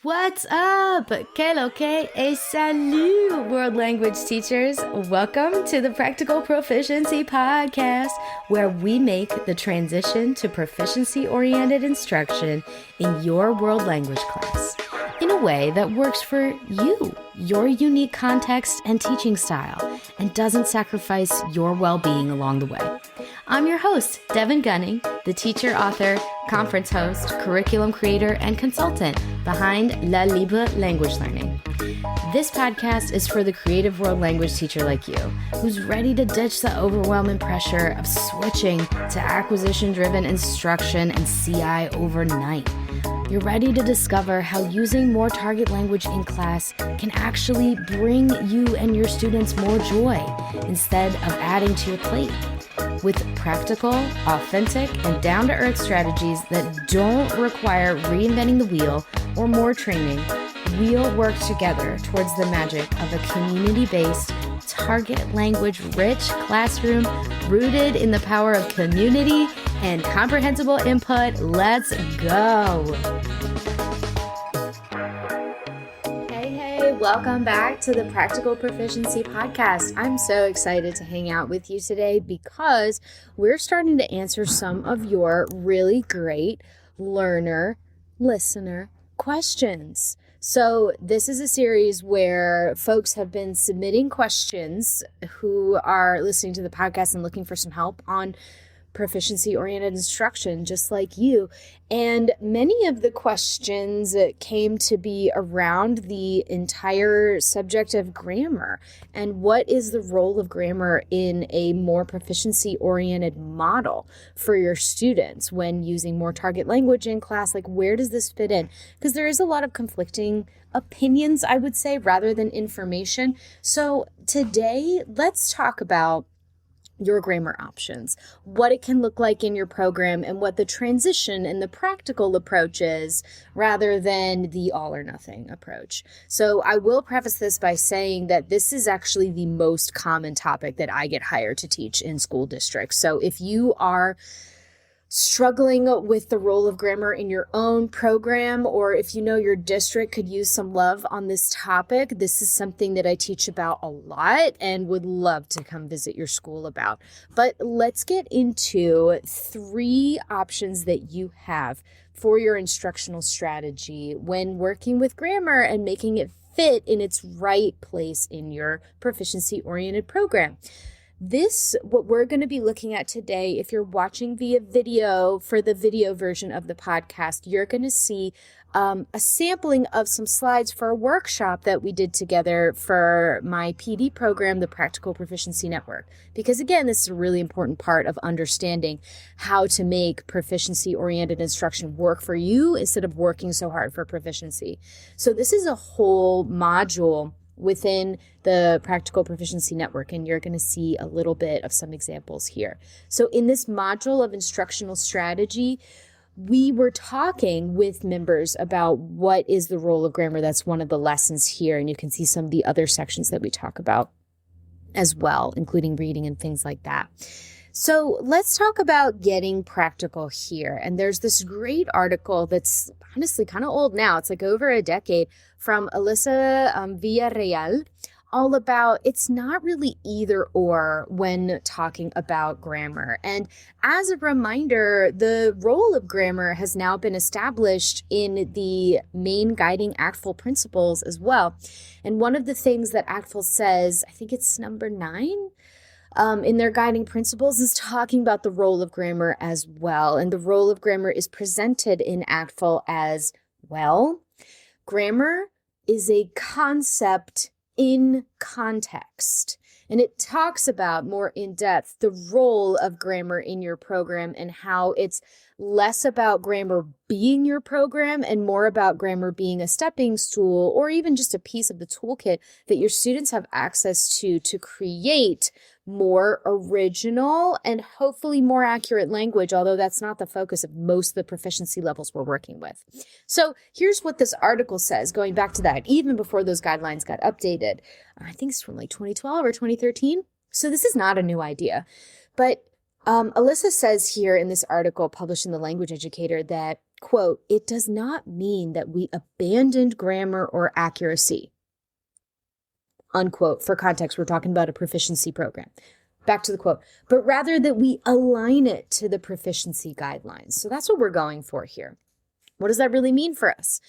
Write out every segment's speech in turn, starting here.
What's up? Que lo que et salut, world language teachers. Welcome to the Practical Proficiency Podcast, where we make the transition to proficiency-oriented instruction in your world language class in a way that works for you, your unique context and teaching style, and doesn't sacrifice your well-being along the way. I'm your host, Devin Gunning, the teacher, author, conference host, curriculum creator, and consultant behind La Libre Language Learning. This podcast is for the creative world language teacher like you, who's ready to ditch the overwhelming pressure of switching to acquisition-driven instruction and CI overnight. You're ready to discover how using more target language in class can actually bring you and your students more joy instead of adding to your plate. With practical, authentic, and down-to-earth strategies that don't require reinventing the wheel or more training, we'll work together towards the magic of a community-based, target language-rich classroom rooted in the power of community and comprehensible input. Let's go! Welcome back to the Practical Proficiency Podcast. I'm so excited to hang out with you today because we're starting to answer some of your really great listener questions. So this is a series where folks have been submitting questions who are listening to the podcast and looking for some help on proficiency-oriented instruction, just like you. And many of the questions came to be around the entire subject of grammar and what is the role of grammar in a more proficiency-oriented model for your students when using more target language in class. Like, where does this fit in? Because there is a lot of conflicting opinions, I would say, rather than information. So today, let's talk about your grammar options, what it can look like in your program, and what the transition and the practical approach is rather than the all or nothing approach. So I will preface this by saying that this is actually the most common topic that I get hired to teach in school districts. So if you are struggling with the role of grammar in your own program, or if you know your district could use some love on this topic, this is something that I teach about a lot and would love to come visit your school about. But let's get into 3 options that you have for your instructional strategy when working with grammar and making it fit in its right place in your proficiency-oriented program. What we're going to be looking at today, if you're watching via video, for the video version of the podcast, you're going to see a sampling of some slides for a workshop that we did together for my PD program, the Practical Proficiency Network. Because again, this is a really important part of understanding how to make proficiency-oriented instruction work for you instead of working so hard for proficiency. So this is a whole module within the Practical Proficiency Network, and you're going to see a little bit of some examples here. So in this module of instructional strategy, we were talking with members about what is the role of grammar. That's one of the lessons here, and you can see some of the other sections that we talk about as well, including reading and things like that. So let's talk about getting practical here. And there's this great article that's honestly kind of old now. It's like over a decade from Alyssa Villarreal, all about it's not really either or when talking about grammar. And as a reminder, the role of grammar has now been established in the main guiding ACTFL principles as well. And one of the things that ACTFL says, I think it's number 9, in their guiding principles, is talking about the role of grammar as well. And the role of grammar is presented in ACTFL as, well, grammar is a concept in context. And it talks about more in depth the role of grammar in your program and how it's less about grammar being your program and more about grammar being a stepping stool or even just a piece of the toolkit that your students have access to create more original and hopefully more accurate language, although that's not the focus of most of the proficiency levels we're working with. So here's what this article says, going back to that, even before those guidelines got updated. I think it's from like 2012 or 2013. So this is not a new idea. But Alyssa says here in this article published in The Language Educator that quote, "It does not mean that we abandoned grammar or accuracy," unquote. For context, we're talking about a proficiency program. Back to the quote, "but rather that we align it to the proficiency guidelines." So that's what we're going for here. What does that really mean for us?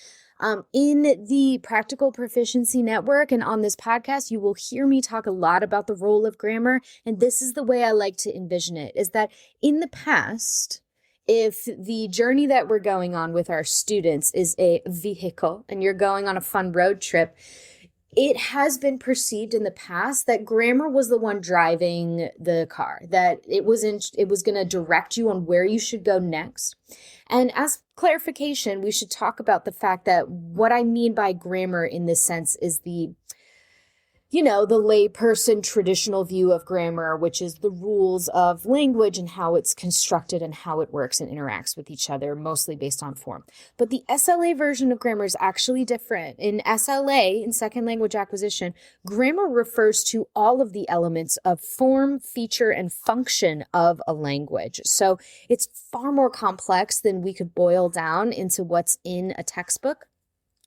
In the Practical Proficiency Network and on this podcast, you will hear me talk a lot about the role of grammar. And this is the way I like to envision it, is that in the past, if the journey that we're going on with our students is a vehicle and you're going on a fun road trip, it has been perceived in the past that grammar was the one driving the car, that it was going to direct you on where you should go next. And as clarification, we should talk about the fact that what I mean by grammar in this sense is the layperson traditional view of grammar, which is the rules of language and how it's constructed and how it works and interacts with each other, mostly based on form. But the SLA version of grammar is actually different. In SLA, in second language acquisition, grammar refers to all of the elements of form, feature, and function of a language. So it's far more complex than we could boil down into what's in a textbook.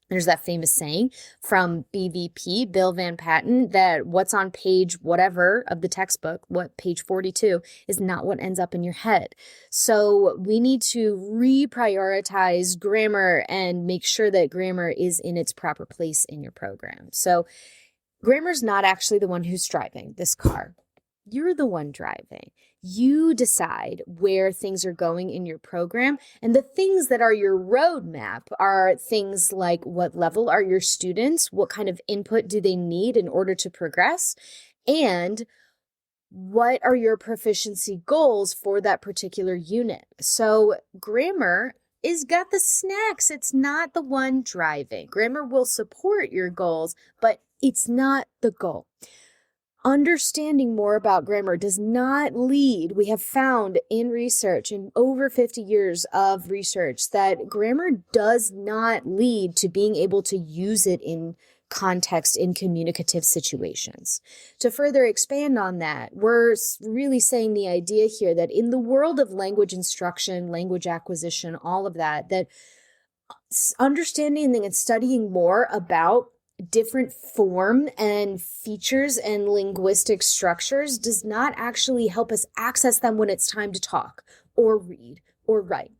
There's that famous saying from BVP, Bill Van Patten, that what's on page whatever of the textbook, what page 42, is not what ends up in your head. So we need to reprioritize grammar and make sure that grammar is in its proper place in your program. So grammar's not actually the one who's driving this car. You're the one driving. You decide where things are going in your program. And the things that are your roadmap are things like what level are your students? What kind of input do they need in order to progress? And what are your proficiency goals for that particular unit? So grammar is got the snacks. It's not the one driving. Grammar will support your goals, but it's not the goal. Understanding more about grammar does not lead. We have found in research, in over 50 years of research, that grammar does not lead to being able to use it in context in communicative situations. To further expand on that, we're really saying the idea here that in the world of language instruction, language acquisition, all of that, that understanding and studying more about different form and features and linguistic structures does not actually help us access them when it's time to talk or read or write.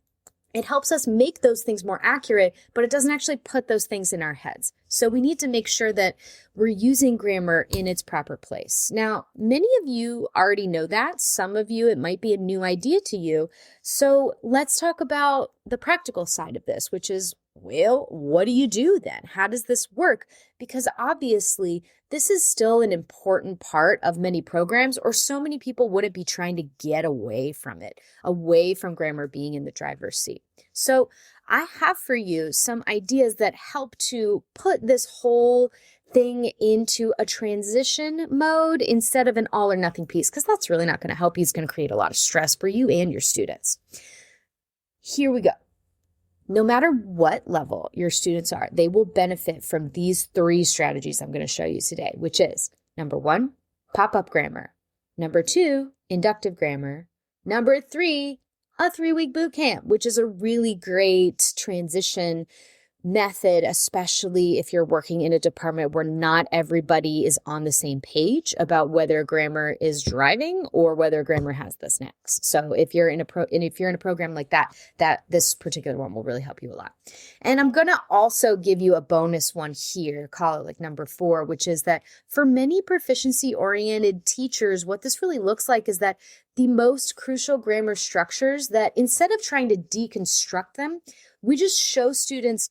It helps us make those things more accurate, but it doesn't actually put those things in our heads. So we need to make sure that we're using grammar in its proper place. Now, many of you already know that. Some of you, it might be a new idea to you. So let's talk about the practical side of this, which is, well, what do you do then? How does this work? Because obviously, this is still an important part of many programs, or so many people wouldn't be trying to get away from it, away from grammar being in the driver's seat. So I have for you some ideas that help to put this whole thing into a transition mode instead of an all or nothing piece, because that's really not going to help you. It's going to create a lot of stress for you and your students. Here we go. No matter what level your students are, they will benefit from these 3 strategies I'm going to show you today, which is number 1, pop-up grammar. Number 2, inductive grammar. Number 3, a 3-week boot camp, which is a really great transition method, especially if you're working in a department where not everybody is on the same page about whether grammar is driving or whether grammar has the snacks. So if you're in a program like that this particular one will really help you a lot. And I'm going to also give you a bonus one here, call it like number 4, which is that for many proficiency-oriented teachers, what this really looks like is that the most crucial grammar structures, that instead of trying to deconstruct them, we just show students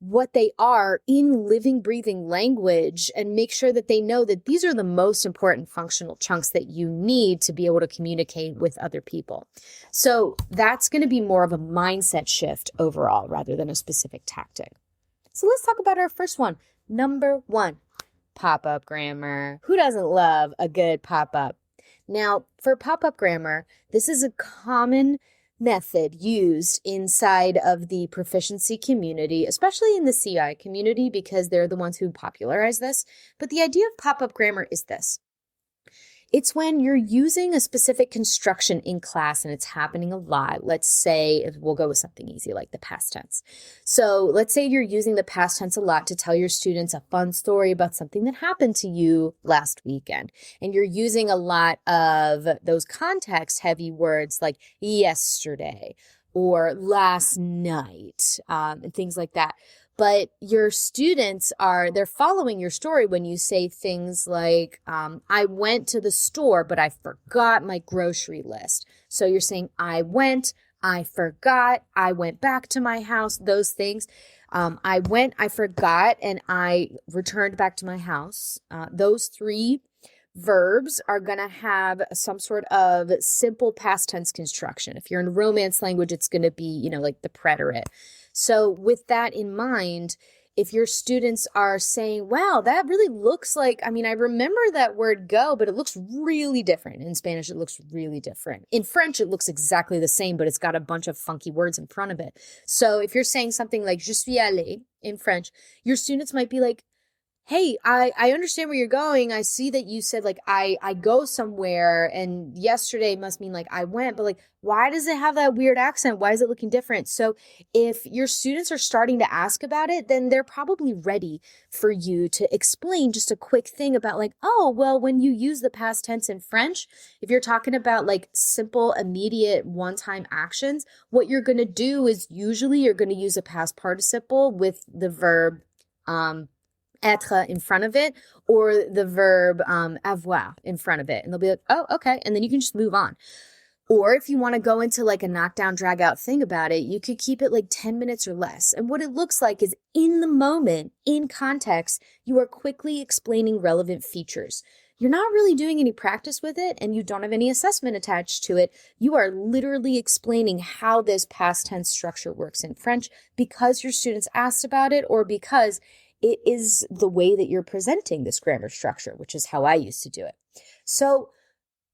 what they are in living, breathing language and make sure that they know that these are the most important functional chunks that you need to be able to communicate with other people. So that's going to be more of a mindset shift overall rather than a specific tactic. So let's talk about our first one. Number 1, pop-up grammar. Who doesn't love a good pop-up? Now, for pop-up grammar, this is a common method used inside of the proficiency community, especially in the CI community, because they're the ones who popularize this. But the idea of pop-up grammar is this. It's when you're using a specific construction in class and it's happening a lot. Let's say, we'll go with something easy like the past tense. So let's say you're using the past tense a lot to tell your students a fun story about something that happened to you last weekend. And you're using a lot of those context-heavy words like yesterday or last night, and things like that. But your students they're following your story when you say things like, I went to the store, but I forgot my grocery list. So you're saying, I went, I forgot, I went back to my house, those things. I went, I forgot, and I returned back to my house. Those three verbs are going to have some sort of simple past tense construction. If you're in romance language, it's going to be, like the preterite. So with that in mind, if your students are saying, wow, that really looks like, I remember that word go, but it looks really different. In Spanish, it looks really different. In French, it looks exactly the same, but it's got a bunch of funky words in front of it. So if you're saying something like je suis allé in French, your students might be like, hey, I understand where you're going. I see that you said like I go somewhere, and yesterday must mean like I went, but like, why does it have that weird accent? Why is it looking different? So if your students are starting to ask about it, then they're probably ready for you to explain just a quick thing about like, oh, well, when you use the past tense in French, if you're talking about like simple, immediate, one-time actions, what you're going to do is usually you're going to use a past participle with the verb, être in front of it, or the verb avoir in front of it. And they'll be like, oh, okay. And then you can just move on. Or if you want to go into like a knockdown, drag out thing about it, you could keep it like 10 minutes or less. And what it looks like is in the moment, in context, you are quickly explaining relevant features. You're not really doing any practice with it, and you don't have any assessment attached to it. You are literally explaining how this past tense structure works in French because your students asked about it, or because it is the way that you're presenting this grammar structure, which is how I used to do it. So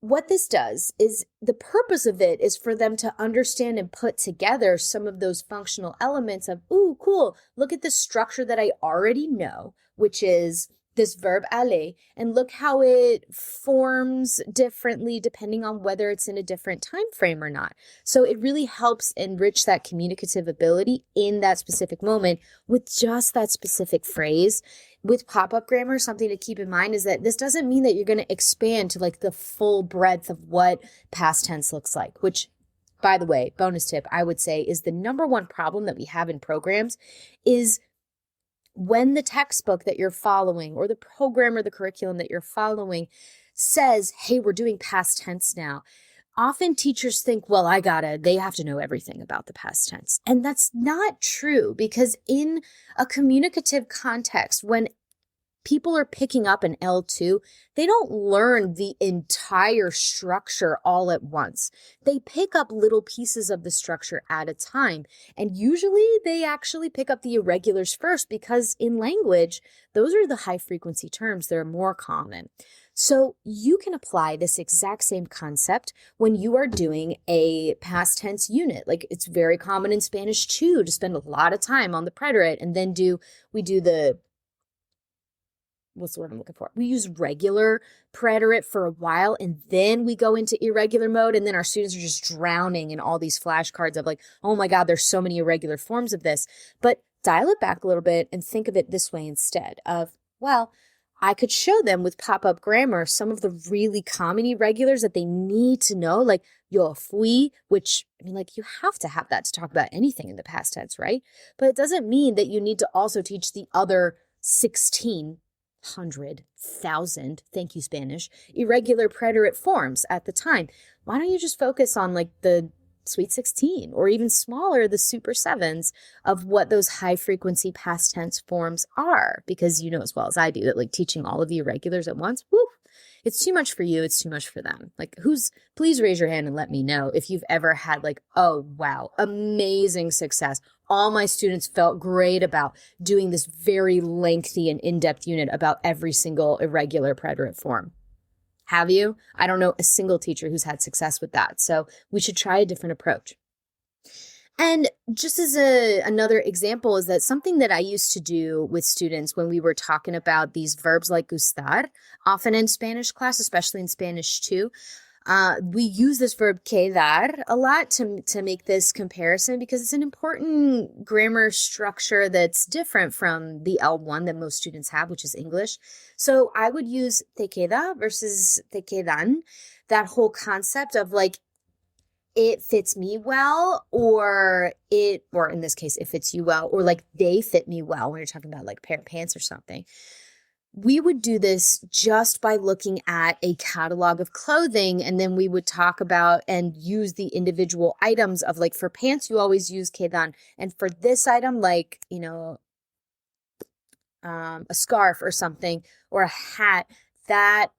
what this does is the purpose of it is for them to understand and put together some of those functional elements of, ooh, cool, look at the structure that I already know, which is this verb aller, and look how it forms differently depending on whether it's in a different time frame or not. So it really helps enrich that communicative ability in that specific moment with just that specific phrase. With pop-up grammar, something to keep in mind is that this doesn't mean that you're going to expand to like the full breadth of what past tense looks like, which, by the way, bonus tip, I would say is the number one problem that we have in programs is when the textbook that you're following or the program or the curriculum that you're following says, hey, we're doing past tense now, often teachers think, well, they have to know everything about the past tense. And that's not true, because in a communicative context, when people are picking up an L2, they don't learn the entire structure all at once. They pick up little pieces of the structure at a time. And usually they actually pick up the irregulars first, because in language, those are the high frequency terms that are more common. So you can apply this exact same concept when you are doing a past tense unit. Like, it's very common in Spanish too to spend a lot of time on the preterite, and then what's the word I'm looking for? We use regular preterite for a while, and then we go into irregular mode, and then our students are just drowning in all these flashcards of like, oh my God, there's so many irregular forms of this. But dial it back a little bit and think of it this way instead of, well, I could show them with pop-up grammar some of the really common irregulars that they need to know, like yo fui, which, you have to have that to talk about anything in the past tense, right? But it doesn't mean that you need to also teach the other 1,600,000, thank you, Spanish, irregular preterite forms at the time. Why don't you just focus on like the sweet 16, or even smaller, the super sevens of what those high frequency past tense forms are? Because you know as well as I do that like teaching all of the irregulars at once, woo, it's too much for you, it's too much for them. Like, please raise your hand and let me know if you've ever had like, oh wow, amazing success. All my students felt great about doing this very lengthy and in-depth unit about every single irregular preterite form. Have you? I don't know a single teacher who's had success with that. So we should try a different approach. And just as another example is that something that I used to do with students when we were talking about these verbs like gustar, often in Spanish class, especially in Spanish too, we use this verb quedar a lot to make this comparison because it's an important grammar structure that's different from the L1 that most students have, which is English. So I would use te queda versus te quedan, that whole concept of like, it fits me well, or in this case, it fits you well, or like they fit me well when you're talking about like a pair of pants or something. We would do this just by looking at a catalog of clothing, and then we would talk about and use the individual items of like for pants, you always use quedan. And for this item, like, a scarf or something, or a hat, that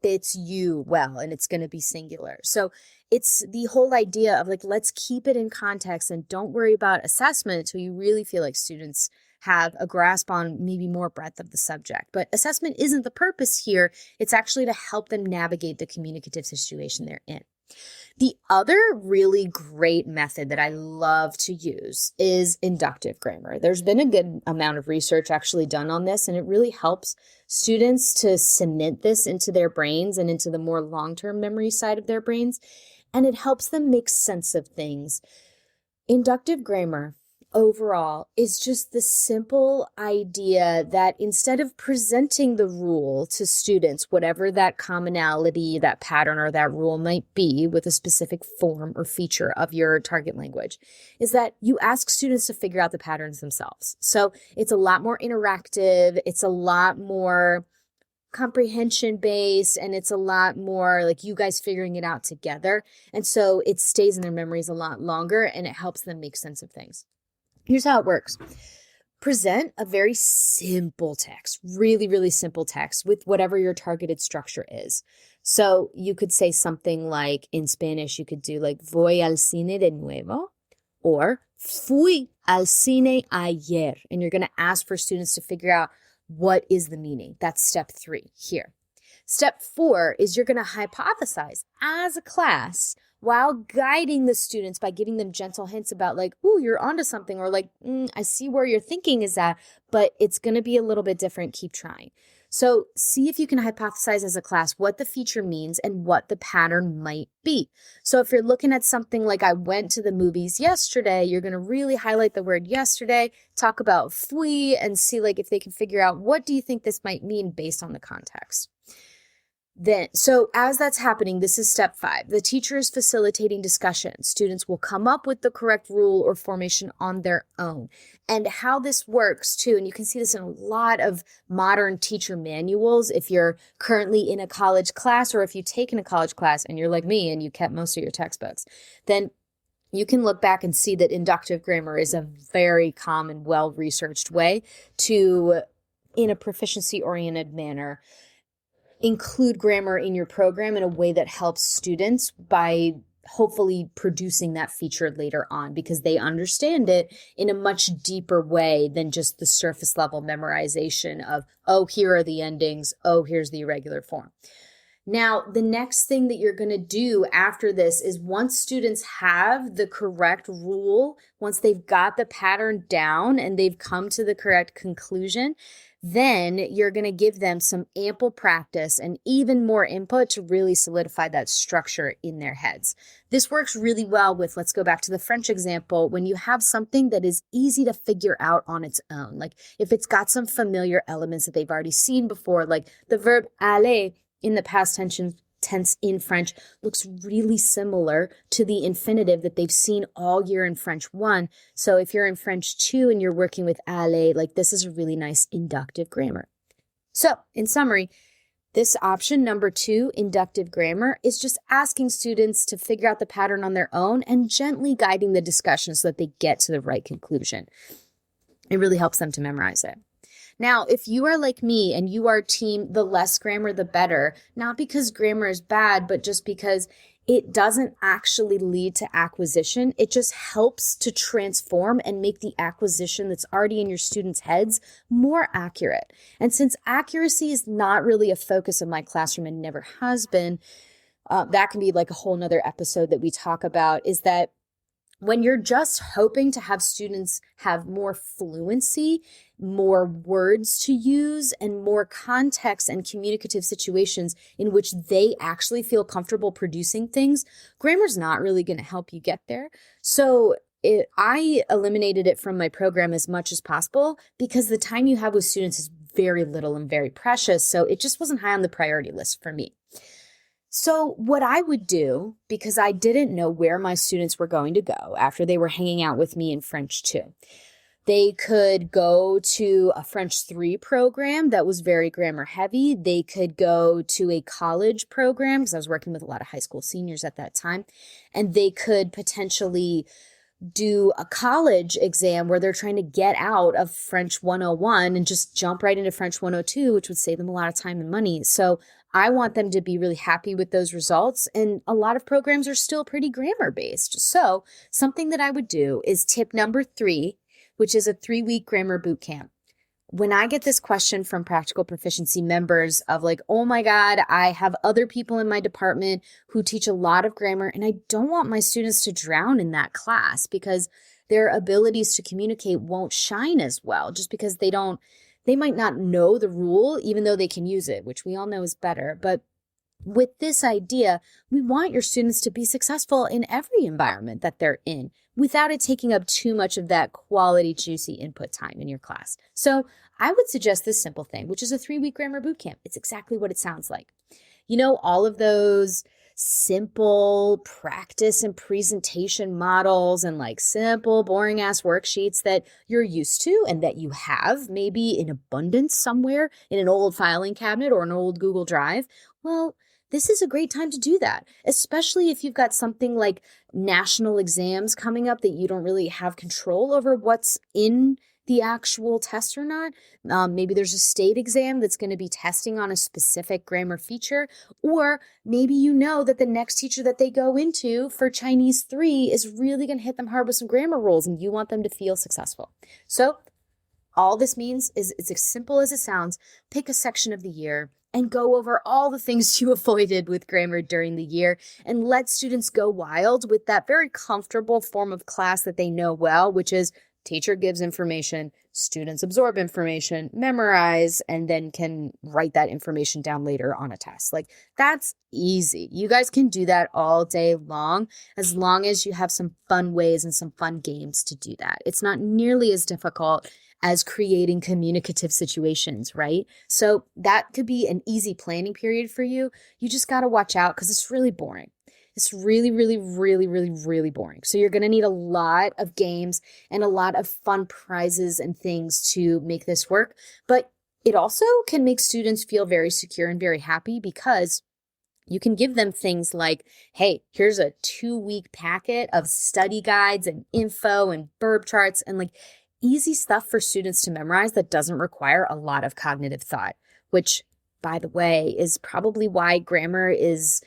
fits you well, and it's going to be singular. So it's the whole idea of like, let's keep it in context and don't worry about assessment until you really feel like students have a grasp on maybe more breadth of the subject. But assessment isn't the purpose here. It's actually to help them navigate the communicative situation they're in. The other really great method that I love to use is inductive grammar. There's been a good amount of research actually done on this, and it really helps students to cement this into their brains and into the more long-term memory side of their brains, and it helps them make sense of things. Inductive grammar overall is just the simple idea that instead of presenting the rule to students, whatever that commonality, that pattern, or that rule might be with a specific form or feature of your target language, is that you ask students to figure out the patterns themselves. So it's a lot more interactive, it's a lot more comprehension based, and it's a lot more like you guys figuring it out together. And so it stays in their memories a lot longer, and it helps them make sense of things. Here's how it works. Present a very simple text, really, really simple text with whatever your targeted structure is. So you could say something like, in Spanish, you could do like, voy al cine de nuevo, or fui al cine ayer. And you're going to ask for students to figure out what is the meaning. That's step 3 here. Step 4 is you're going to hypothesize as a class while guiding the students by giving them gentle hints about like, ooh, you're onto something, or like, I see where your thinking is at, but it's going to be a little bit different. Keep trying. So see if you can hypothesize as a class what the feature means and what the pattern might be. So if you're looking at something like, I went to the movies yesterday, you're going to really highlight the word yesterday, talk about fui, and see like if they can figure out what do you think this might mean based on the context. So as that's happening, this is step 5. The teacher is facilitating discussion. Students will come up with the correct rule or formation on their own. And how this works too, and you can see this in a lot of modern teacher manuals, if you're currently in a college class, or if you've taken a college class and you're like me and you kept most of your textbooks, then you can look back and see that inductive grammar is a very common, well-researched way to, in a proficiency-oriented manner, include grammar in your program in a way that helps students by hopefully producing that feature later on, because they understand it in a much deeper way than just the surface level memorization of, oh, here are the endings, oh, here's the irregular form. Now, the next thing that you're going to do after this is, once students have the correct rule, once they've got the pattern down and they've come to the correct conclusion, then you're going to give them some ample practice and even more input to really solidify that structure in their heads. This works really well with, let's go back to the French example, when you have something that is easy to figure out on its own. Like if it's got some familiar elements that they've already seen before, like the verb aller in the past tense in French looks really similar to the infinitive that they've seen all year in French 1. So if you're in French 2 and you're working with aller, like this is a really nice inductive grammar. So in summary, this option number 2, inductive grammar, is just asking students to figure out the pattern on their own and gently guiding the discussion so that they get to the right conclusion. It really helps them to memorize it. Now, if you are like me and you are team the less grammar, the better, not because grammar is bad, but just because it doesn't actually lead to acquisition. It just helps to transform and make the acquisition that's already in your students' heads more accurate. And since accuracy is not really a focus of my classroom and never has been, that can be like a whole nother episode that we talk about, is that when you're just hoping to have students have more fluency, more words to use, and more context and communicative situations in which they actually feel comfortable producing things, grammar's not really going to help you get there. So I eliminated it from my program as much as possible because the time you have with students is very little and very precious. So it just wasn't high on the priority list for me. So what I would do, because I didn't know where my students were going to go after they were hanging out with me in French 2, they could go to a French 3 program that was very grammar heavy. They could go to a college program because I was working with a lot of high school seniors at that time. And they could potentially do a college exam where they're trying to get out of French 101 and just jump right into French 102, which would save them a lot of time and money. So I want them to be really happy with those results. And a lot of programs are still pretty grammar based. So something that I would do is tip number 3, which is a 3-week grammar boot camp. When I get this question from Practical Proficiency members of like, oh my God, I have other people in my department who teach a lot of grammar and I don't want my students to drown in that class because their abilities to communicate won't shine as well just because they might not know the rule, even though they can use it, which we all know is better. But with this idea, we want your students to be successful in every environment that they're in without it taking up too much of that quality, juicy input time in your class. So I would suggest this simple thing, which is a 3-week grammar boot camp. It's exactly what it sounds like. You know, all of those simple practice and presentation models and like simple, boring ass worksheets that you're used to and that you have maybe in abundance somewhere in an old filing cabinet or an old Google Drive. Well, this is a great time to do that, especially if you've got something like national exams coming up that you don't really have control over what's in the actual test or not. Maybe there's a state exam that's going to be testing on a specific grammar feature, or maybe you know that the next teacher that they go into for Chinese 3 is really going to hit them hard with some grammar rules and you want them to feel successful. So all this means is it's as simple as it sounds. Pick a section of the year and go over all the things you avoided with grammar during the year and let students go wild with that very comfortable form of class that they know well, which is teacher gives information, students absorb information, memorize, and then can write that information down later on a test. Like that's easy. You guys can do that all day long as you have some fun ways and some fun games to do that. It's not nearly as difficult as creating communicative situations, right? So that could be an easy planning period for you. You just got to watch out because it's really boring. It's really, really, really, really, really boring. So you're going to need a lot of games and a lot of fun prizes and things to make this work. But it also can make students feel very secure and very happy because you can give them things like, hey, here's a 2-week packet of study guides and info and verb charts and like easy stuff for students to memorize that doesn't require a lot of cognitive thought, which, by the way, is probably why grammar is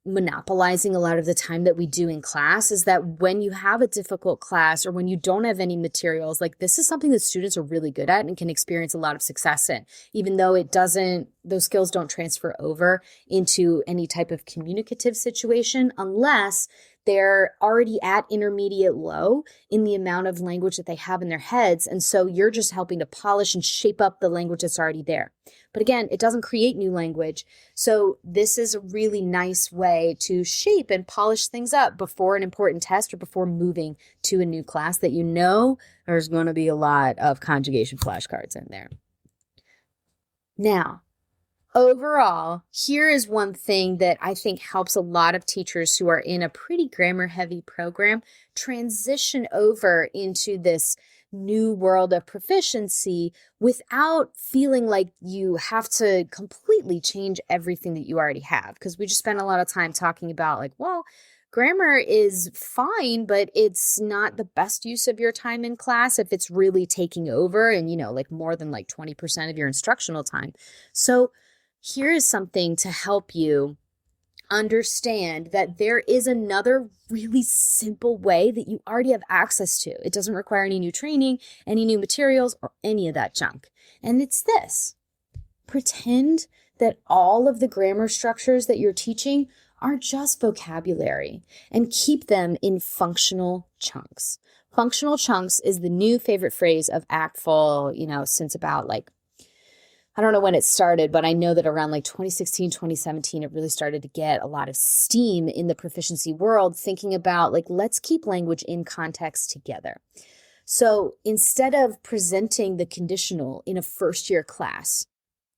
monopolizing a lot of the time that we do in class. Is that when you have a difficult class or when you don't have any materials, like this is something that students are really good at and can experience a lot of success in, even though those skills don't transfer over into any type of communicative situation unless they're already at intermediate low in the amount of language that they have in their heads. And so you're just helping to polish and shape up the language that's already there. But again, it doesn't create new language. So this is a really nice way to shape and polish things up before an important test or before moving to a new class that you know there's going to be a lot of conjugation flashcards in there. Now, overall, here is one thing that I think helps a lot of teachers who are in a pretty grammar-heavy program transition over into this new world of proficiency without feeling like you have to completely change everything that you already have. Because we just spent a lot of time talking about like, well, grammar is fine, but it's not the best use of your time in class if it's really taking over and, like more than like 20% of your instructional time. So here is something to help you understand that there is another really simple way that you already have access to. It doesn't require any new training, any new materials, or any of that junk. And it's this. Pretend that all of the grammar structures that you're teaching are just vocabulary, and keep them in functional chunks. Functional chunks is the new favorite phrase of ACTFL, since about I don't know when it started, but I know that around 2016, 2017, it really started to get a lot of steam in the proficiency world, thinking about let's keep language in context together. So instead of presenting the conditional in a first year class,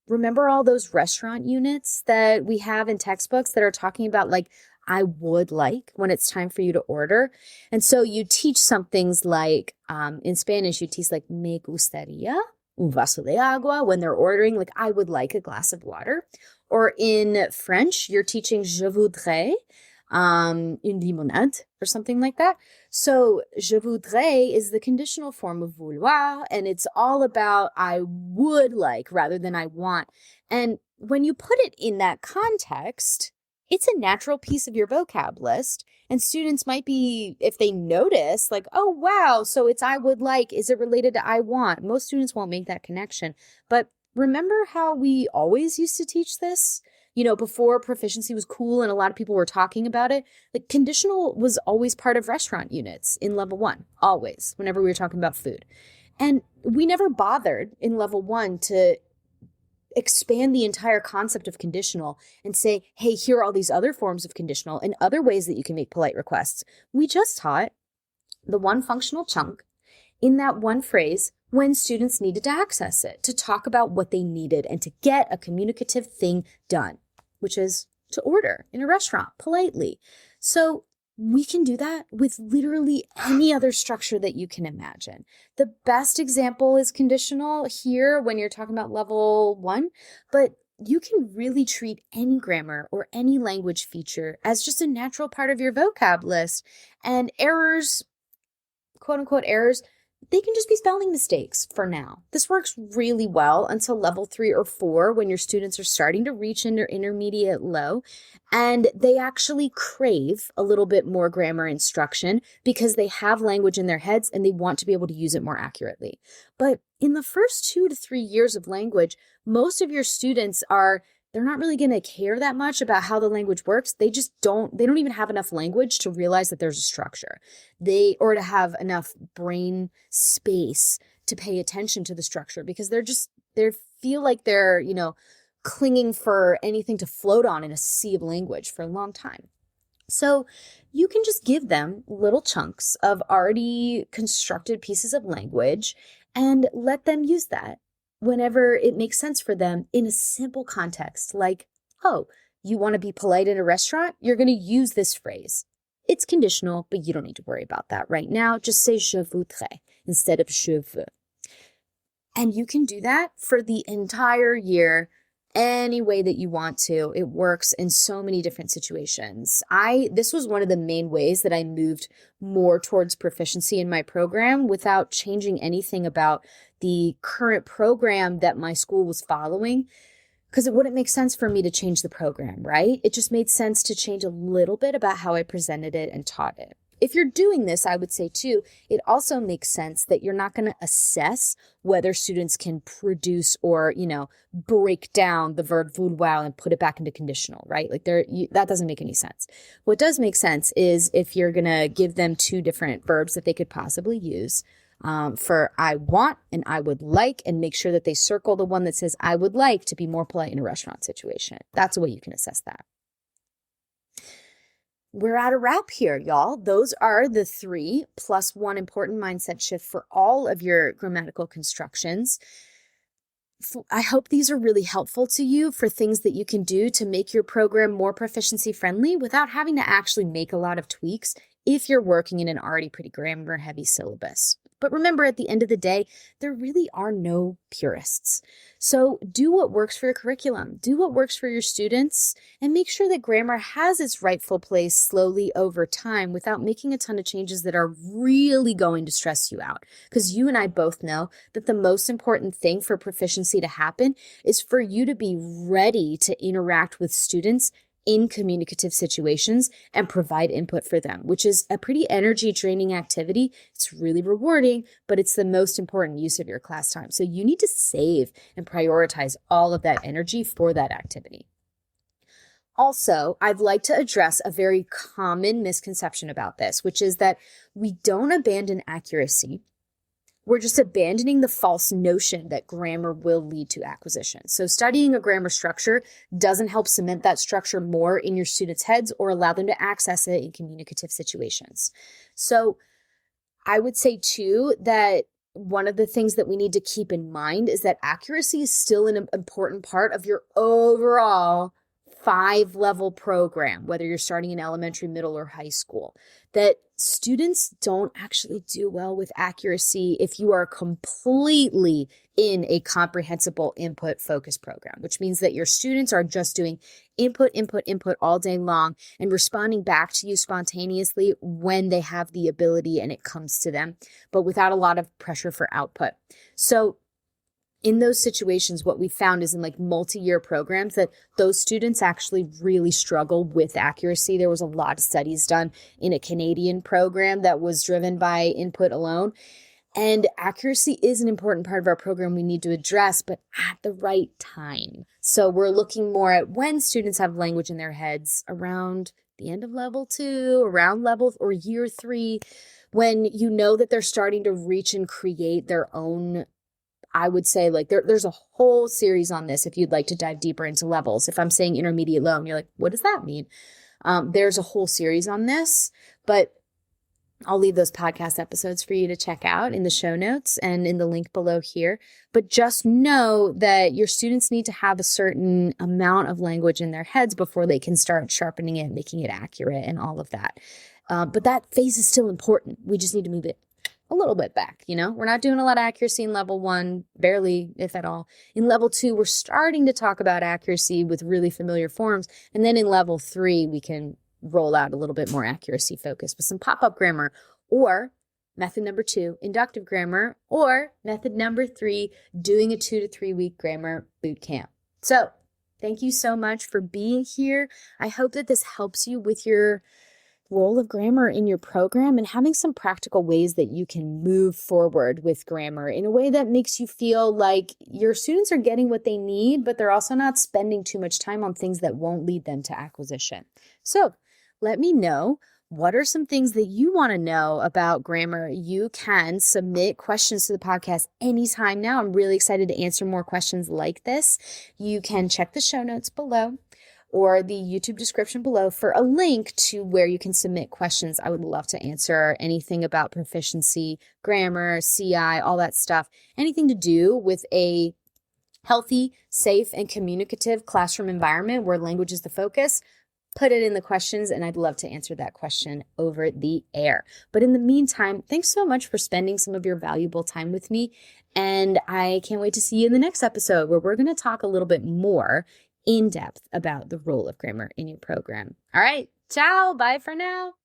remember all those restaurant units that we have in textbooks that are talking about I would like when it's time for you to order. And so you teach some things in Spanish, you teach me gustaría un vaso de agua when they're ordering, I would like a glass of water. Or in French, you're teaching je voudrais une limonade or something like that. So je voudrais is the conditional form of vouloir, and it's all about I would like rather than I want. And when you put it in that context, it's a natural piece of your vocab list. And students might be, if they notice, oh, wow, so it's I would like, is it related to I want? Most students won't make that connection. But remember how we always used to teach this? Before proficiency was cool and a lot of people were talking about it, conditional was always part of restaurant units in level 1, always, whenever we were talking about food. And we never bothered in level 1 to expand the entire concept of conditional and say, hey, here are all these other forms of conditional and other ways that you can make polite requests. We just taught the one functional chunk in that one phrase when students needed to access it, to talk about what they needed and to get a communicative thing done, which is to order in a restaurant politely. So we can do that with literally any other structure that you can imagine. The best example is conditional here when you're talking about level 1, but you can really treat any grammar or any language feature as just a natural part of your vocab list. And errors, quote unquote errors, they can just be spelling mistakes for now. This works really well until level 3 or 4 when your students are starting to reach into intermediate low and they actually crave a little bit more grammar instruction because they have language in their heads and they want to be able to use it more accurately. But in the first 2 to 3 years of language, most of your students they're not really going to care that much about how the language works. They don't even have enough language to realize that there's a structure. Or to have enough brain space to pay attention to the structure because they feel like they're, clinging for anything to float on in a sea of language for a long time. So you can just give them little chunks of already constructed pieces of language and let them use that whenever it makes sense for them in a simple context, oh, you want to be polite in a restaurant? You're going to use this phrase. It's conditional, but you don't need to worry about that right now. Just say je voudrais instead of je veux. And you can do that for the entire year any way that you want to. It works in so many different situations. This was one of the main ways that I moved more towards proficiency in my program without changing anything about the current program that my school was following, because it wouldn't make sense for me to change the program, right? It just made sense to change a little bit about how I presented it and taught it. If you're doing this, I would say too, it also makes sense that you're not going to assess whether students can produce or, break down the verb vouloir and put it back into conditional, right? That doesn't make any sense. What does make sense is if you're going to give them 2 different verbs that they could possibly use for I want and I would like, and make sure that they circle the one that says I would like to be more polite in a restaurant situation. That's a way you can assess that. We're at a wrap here, y'all. Those are the 3 plus 1 important mindset shift for all of your grammatical constructions. I hope these are really helpful to you for things that you can do to make your program more proficiency friendly without having to actually make a lot of tweaks if you're working in an already pretty grammar heavy syllabus. But remember, at the end of the day, there really are no purists. So do what works for your curriculum, do what works for your students, and make sure that grammar has its rightful place slowly over time without making a ton of changes that are really going to stress you out. Because you and I both know that the most important thing for proficiency to happen is for you to be ready to interact with students in communicative situations and provide input for them, which is a pretty energy draining activity. It's really rewarding, but it's the most important use of your class time. So you need to save and prioritize all of that energy for that activity. Also, I'd like to address a very common misconception about this, which is that we don't abandon accuracy. We're just abandoning the false notion that grammar will lead to acquisition. So studying a grammar structure doesn't help cement that structure more in your students' heads or allow them to access it in communicative situations. So I would say too that one of the things that we need to keep in mind is that accuracy is still an important part of your overall 5-level program, whether you're starting in elementary, middle, or high school, that students don't actually do well with accuracy if you are completely in a comprehensible input focused program, which means that your students are just doing input, input, input all day long and responding back to you spontaneously when they have the ability and it comes to them, but without a lot of pressure for output. So in those situations, what we found is in like multi-year programs that those students actually really struggle with accuracy. There was a lot of studies done in a Canadian program that was driven by input alone. And accuracy is an important part of our program we need to address, but at the right time. So we're looking more at when students have language in their heads around the end of level 2, around level or year 3, when you know that they're starting to reach and create their own. I would say like there's a whole series on this if you'd like to dive deeper into levels. If I'm saying intermediate low and you're like, what does that mean? There's a whole series on this, but I'll leave those podcast episodes for you to check out in the show notes and in the link below here. But just know that your students need to have a certain amount of language in their heads before they can start sharpening it, making it accurate and all of that. But that phase is still important. We just need to move it a little bit back, we're not doing a lot of accuracy in level 1, barely, if at all. In level 2, we're starting to talk about accuracy with really familiar forms. And then in level 3, we can roll out a little bit more accuracy focus with some pop-up grammar, or method number 2, inductive grammar, or method number 3, doing a 2 to 3 week grammar boot camp. So thank you so much for being here. I hope that this helps you with your role of grammar in your program and having some practical ways that you can move forward with grammar in a way that makes you feel like your students are getting what they need, but they're also not spending too much time on things that won't lead them to acquisition. So let me know, what are some things that you want to know about grammar? You can submit questions to the podcast anytime now. I'm really excited to answer more questions like this. You can check the show notes below or the YouTube description below for a link to where you can submit questions. I would love to answer anything about proficiency, grammar, CI, all that stuff. Anything to do with a healthy, safe, and communicative classroom environment where language is the focus. Put it in the questions, and I'd love to answer that question over the air. But in the meantime, thanks so much for spending some of your valuable time with me, and I can't wait to see you in the next episode where we're going to talk a little bit more in depth about the role of grammar in your program. All right, ciao, bye for now.